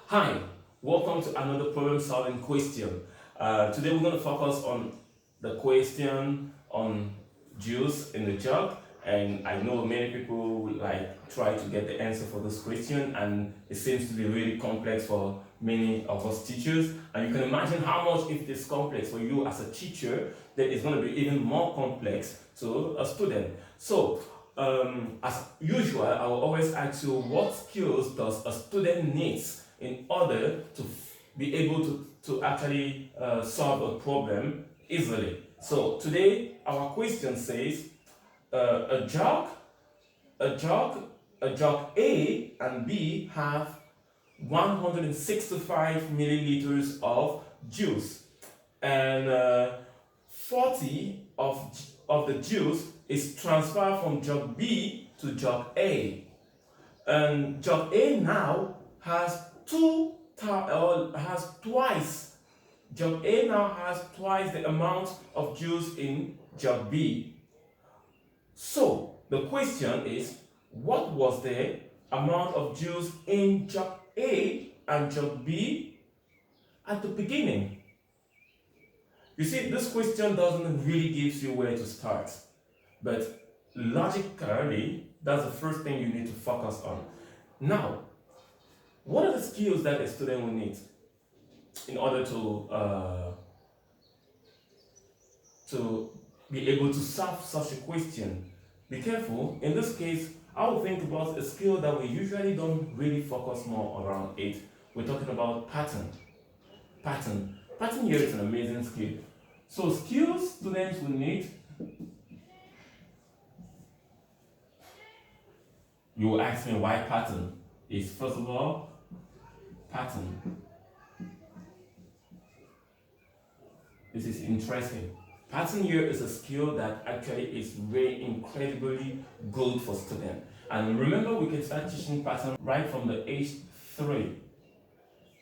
Hi, welcome to another problem solving question. Today we're going to focus on the question on juice in the jug, and I know many people would try to get the answer for this question, and it seems to be really complex for many of us teachers. And you can imagine how much if it is complex for you as a teacher, then it's going to be even more complex to a student. So as usual, I will always ask you, what skills does a student needs in order to be able to actually solve a problem easily? So today our question says a jug, a jug, a jug A and B have 165 milliliters of juice, and 40 of the juice is transferred from jug B to jug A. And jug A now has jug A now has twice the amount of juice in jug B. So the question is, what was the amount of juice in jug A and jug B at the beginning? You see, this question doesn't really give you where to start, but logically, that's the first thing you need to focus on. Now, what are the skills that a student will need in order to be able to solve such a question? Be careful. In this case, I will think about a skill that we usually don't really focus more around it. We're talking about pattern. Pattern here is an amazing skill. So skills students will need, you will ask me why pattern is, first of all, pattern. This is interesting. Pattern here is a skill that actually is very incredibly good for students. And remember, we can start teaching pattern right from the age 3.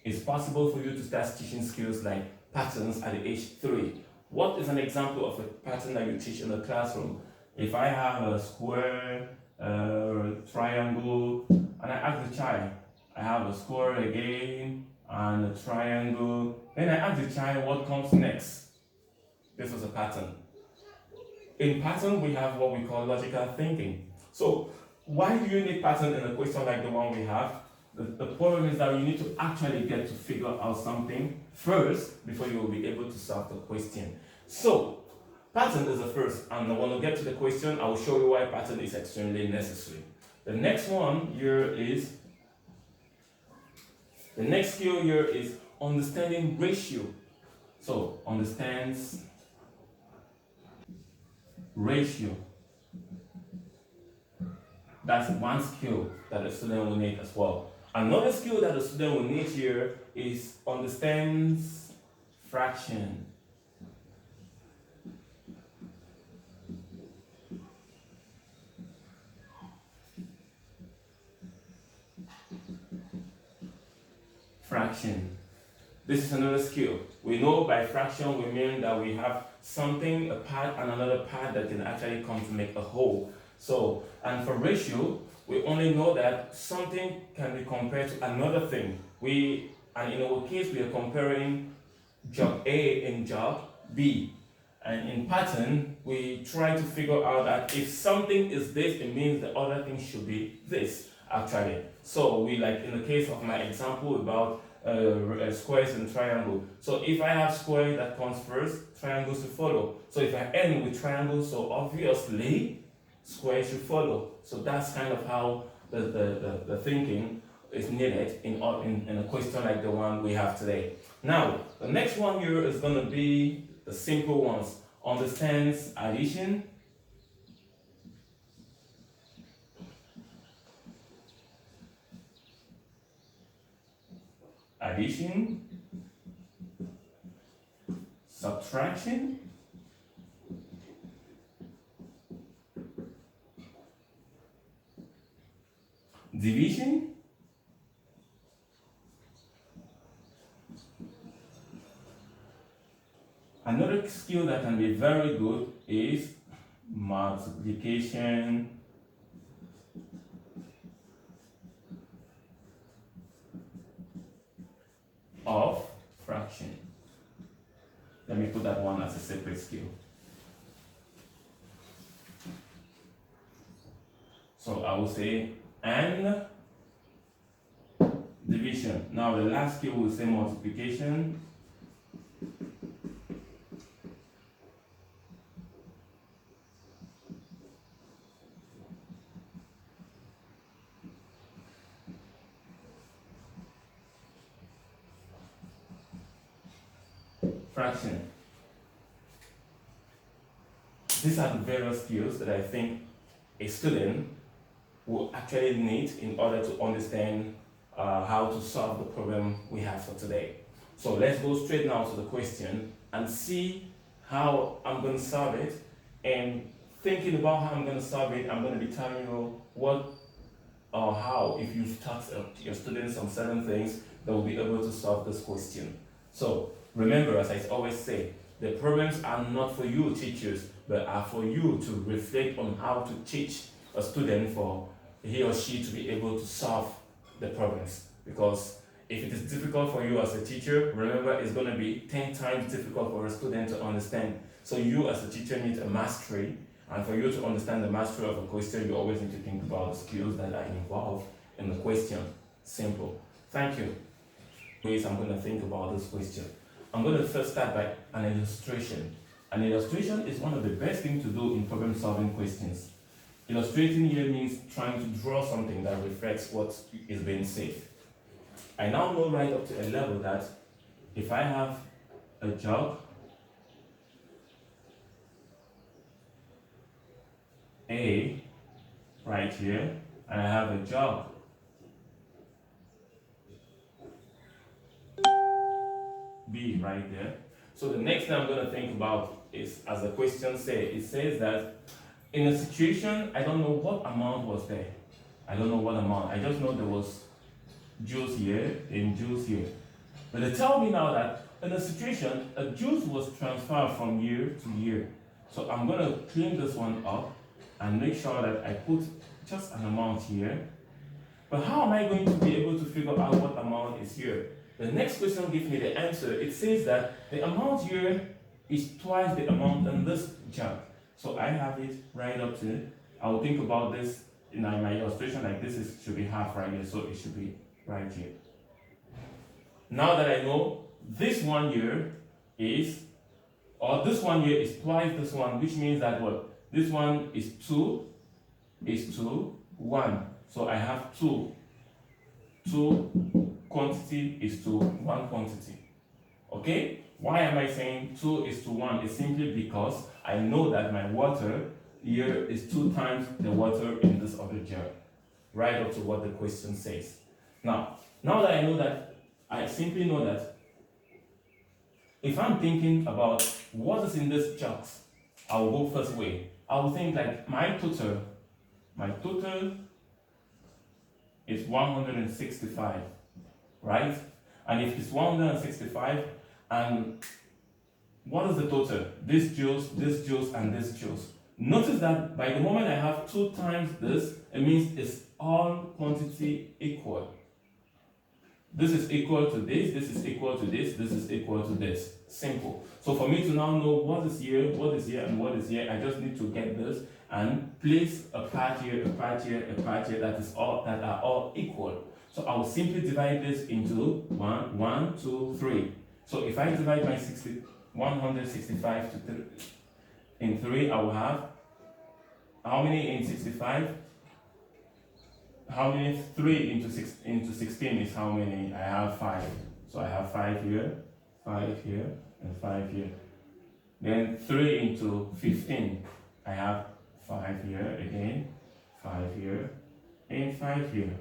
It's possible for you to start teaching skills like patterns at the age 3. What is an example of a pattern that you teach in the classroom? If I have a square, triangle, and I ask the child, I have a square again, and a triangle, then I ask the child what comes next. This was a pattern. In pattern, we have what we call logical thinking. So why do you need pattern in a question like the one we have? The problem is that you need to actually get to figure out something first before you will be able to solve the question. So pattern is the first, and when we get to the question, I will show you why pattern is extremely necessary. The next skill here is understanding ratio. So understands ratio. That's one skill that a student will need as well. Another skill that a student will need here is understands fraction. Fraction. This is another skill. We know by fraction we mean that we have something, a part and another part that can actually come to make a whole. So, and for ratio, we only know that something can be compared to another thing. And in our case, we are comparing jug A and jug B. And in pattern, we try to figure out that if something is this, it means the other thing should be this, actually. So we, like in the case of my example about squares and triangle. So if I have square that comes first, triangles should follow. So if I end with triangle, so obviously square should follow. So that's kind of how the thinking is needed in a question like the one we have today. Now, the next one here is going to be the simple ones. Understands addition, subtraction, division, another skill that can be very good is multiplication, of fraction. Let me put that one as a separate skill. So I will say and division. Now the last skill will say multiplication. Fraction. These are the various skills that I think a student will actually need in order to understand how to solve the problem we have for today. So let's go straight now to the question and see how I'm going to solve it. And thinking about how I'm going to solve it, I'm going to be telling you what or how, if you've taught your students on certain things, they will be able to solve this question. So remember, as I always say, the problems are not for you teachers, but are for you to reflect on how to teach a student for he or she to be able to solve the problems. Because if it is difficult for you as a teacher, remember it's going to be 10 times difficult for a student to understand. So you as a teacher need a mastery, and for you to understand the mastery of a question, you always need to think about the skills that are involved in the question. Simple. Thank you. Ways I'm going to think about this question. I'm going to first start by an illustration. An illustration is one of the best things to do in problem solving questions. Illustrating here means trying to draw something that reflects what is being said. I now know right up to a level that if I have a jug, A right here, and I have a jug, B right there. So the next thing I'm going to think about is, as the question says, it says that in a situation, I don't know what amount was there. I don't know what amount. I just know there was juice here and juice here. But they tell me now that in a situation, a juice was transferred from year to year. So I'm going to clean this one up and make sure that I put just an amount here. But how am I going to be able to figure out what amount is here? The next question gives me the answer. It says that the amount here is twice the amount in this jug. So I have it right up to, I will think about this in my illustration, like this should be half right here, so it should be right here. Now that I know this one here is, or this one here is twice this one, which means that what? This one is 2, 1. So I have 2. 2 quantity is to 1 quantity. Okay? Why am I saying 2 is to 1? It's simply because I know that my water here is 2 times the water in this other jar. Right up to what the question says. Now that I know that, I simply know that if I'm thinking about what is in this jugs, I will go first way. I will think like my total is 165, right? And if it's 165, and what is the total? This juice, and this juice. Notice that by the moment I have 2 times this, it means it's all quantity equal. This is equal to this is equal to this is equal to this. Simple. So for me to now know what is here, and what is here, I just need to get this and place a part here, a part here, a part here that are all equal. So I will simply divide this into 1, 2, 3. So if I divide my 165 to 3 in 3, I will have how many in 65? How many? 3 into 16 is how many? I have 5. So I have 5 here, 5 here, and 5 here. Then 3 into 15, I have 5 here again, 5 here, and 5 here.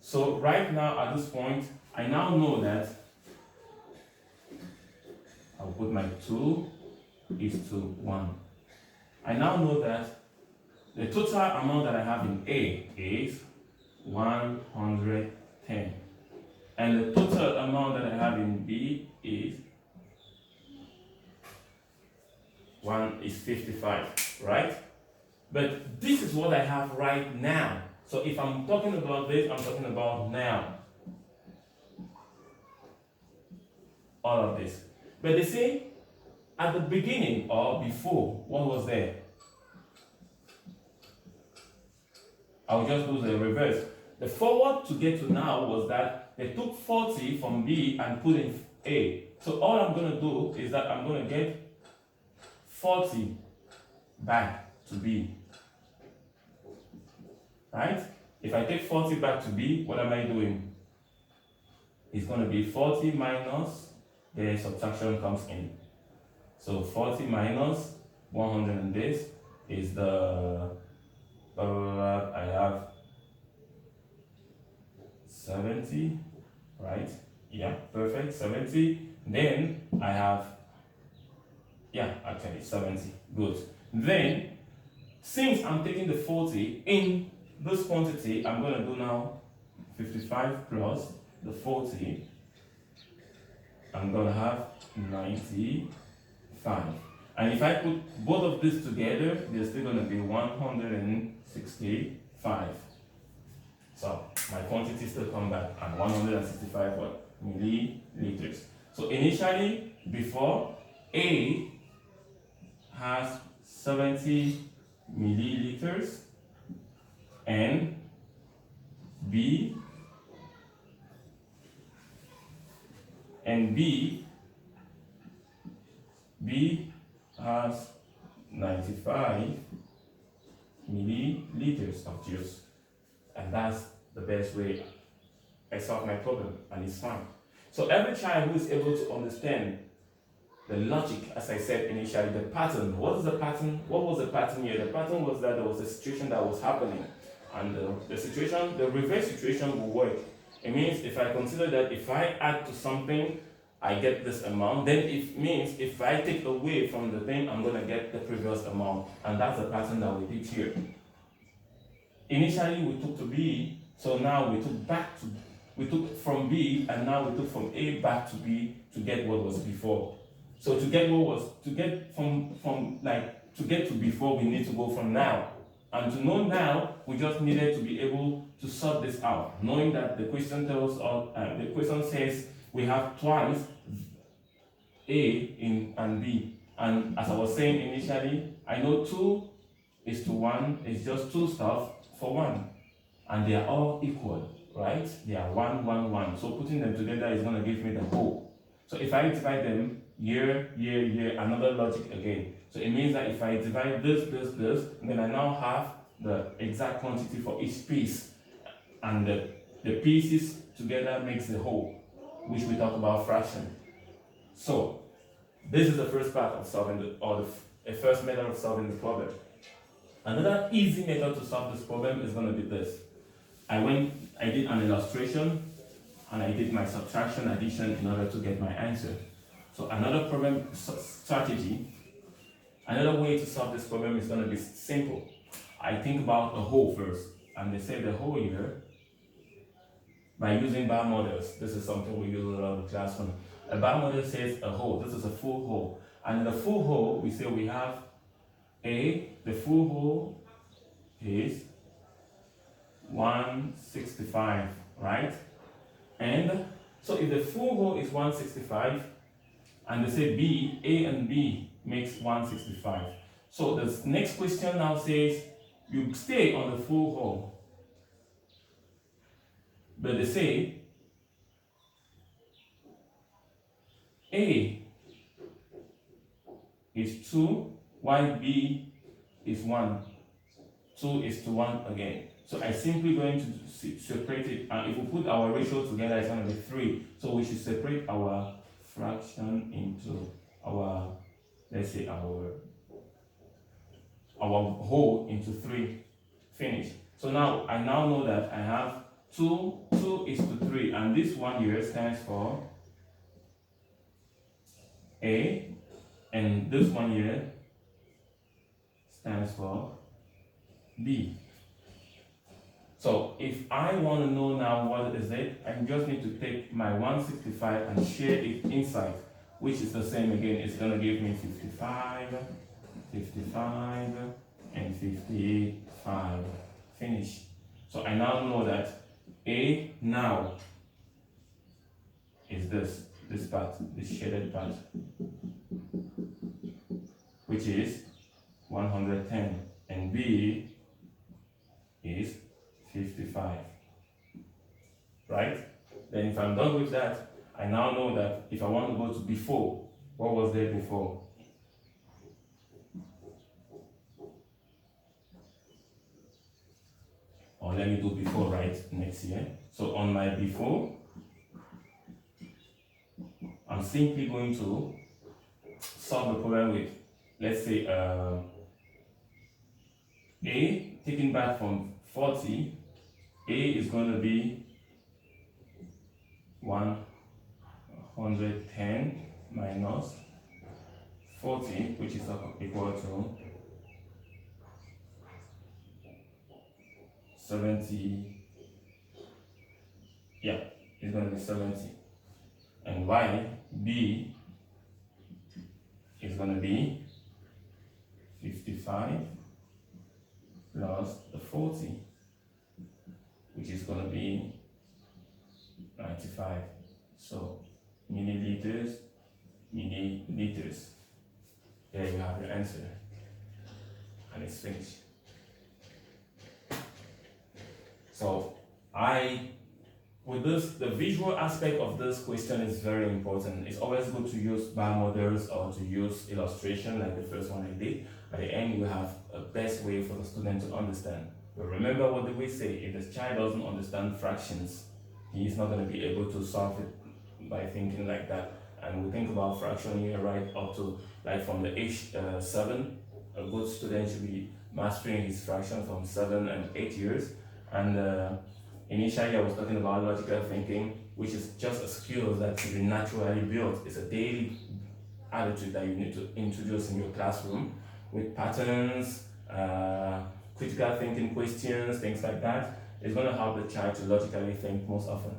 So right now at this point, I now know that I'll put my 2 is to 1. I now know that the total amount that I have in A is 110. And the total amount that I have in B is 55, right? But this is what I have right now. So if I'm talking about this, I'm talking about now. all of this. But they say at the beginning or before, what was there? I'll just do the reverse. The forward to get to now was that they took 40 from B and put in A. So all I'm going to do is that I'm going to get 40 back to B. Right? If I take 40 back to B, what am I doing? It's going to be 40 minus, the subtraction comes in. So 40 minus 100 and this is the, I have 70, right? Yeah, perfect, 70. Then I have, yeah, actually 70, good. Then, since I'm taking the 40 in this quantity, I'm going to do now 55 plus the 40. I'm going to have 95. And if I put both of these together, they're still going to be 165. So my quantity still come back at 165 what? Milliliters. So initially, before, A has 70 milliliters and B has 95 milliliters of juice. And that's the best way I solve my problem, and it's fine. So every child who is able to understand the logic, as I said initially, the pattern. What is the pattern? What was the pattern here? The pattern was that there was a situation that was happening, and the situation, the reverse situation will work. It means if I consider that if I add to something, I get this amount, then it means if I take away from the thing, I'm going to get the previous amount, and that's the pattern that we did here. Initially, we took to B, so now we took from B, and now we took from A back to B to get what was before. So to get to before, we need to go from now. And to know now, we just needed to be able to sort this out, knowing that the question tells us, the question says we have twice A and B. And as I was saying initially, I know 2:1 is just two stuff for 1. And they are all equal, right? They are 1, 1, 1. So putting them together is going to give me the whole. So if I divide them, year, another logic again. So it means that if I divide this, then I now have the exact quantity for each piece. And the pieces together makes the whole, which we talk about fraction. So this is the first part of solving the first method of solving the problem. Another easy method to solve this problem is going to be this. I did an illustration, and I did my subtraction, addition in order to get my answer. So another problem strategy, another way to solve this problem is going to be simple. I think about a whole first, and they say the whole here by using bar models. This is something we use a lot in the classroom. A bar model says a whole. This is a full whole, and in the full whole we say we have A. The full whole is 165, right? And so if the full whole is 165, and they say B, A and B makes 165. So the next question now says you stay on the full whole, but they say A is 2, while B is 1. 2:1 again. So I'm simply going to separate it, and if we put our ratio together, it's going to be 3. So we should separate our fraction into our, let's say our whole into 3. Finish. So now I know that I have 2:3, and this one here stands for A, and this one here stands for B. So if I want to know now what is it, I just need to take my 165 and share it inside, which is the same again. It's going to give me 55, and 55. Finish. So I now know that A now is this. this part, this shaded part, which is 110, and B is 55, right? Then if I'm done with that, I now know that if I want to go to before, what was there before? Or let me do before right next year. So on my before, I'm simply going to solve the problem with, let's say, A, taking back from 40, A is going to be 110 minus 40, which is equal to 70. Yeah, it's going to be 70. And Y, B, is going to be 55 plus the 40, which is going to be 95. So milliliters, milliliters. There you have your answer. And it's finished. So with this, the visual aspect of this question is very important. It's always good to use bar models or to use illustration like the first one I did. At the end, you have a best way for the student to understand. But remember what we say, if the child doesn't understand fractions, he is not going to be able to solve it by thinking like that. And we think about fraction here right up to, like from the age 7, a good student should be mastering his fraction from 7 and 8 years. And initially I was talking about logical thinking, which is just a skill that should be naturally built. It's a daily attitude that you need to introduce in your classroom with patterns, critical thinking questions, things like that. It's going to help the child to logically think most often.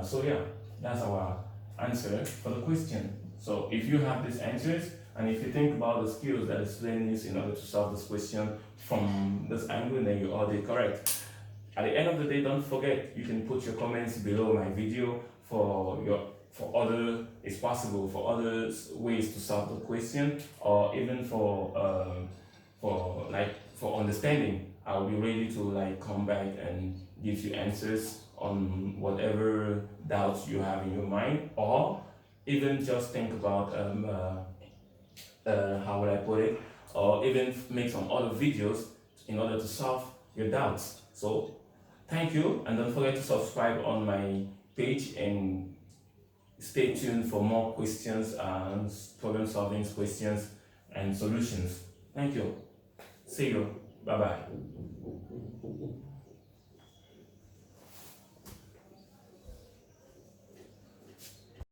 So yeah, that's our answer for the question. So if you have these answers, and if you think about the skills that the student needs in order to solve this question from this angle, then you all did correct. At the end of the day, don't forget, you can put your comments below my video for other, it's possible, for other ways to solve the question, or even for understanding. I'll be ready to come back and give you answers on whatever doubts you have in your mind, or even just think about how would I put it, or even make some other videos in order to solve your doubts. So thank you, and don't forget to subscribe on my page and stay tuned for more questions and problem solving questions and solutions. Thank you. See you. Bye bye.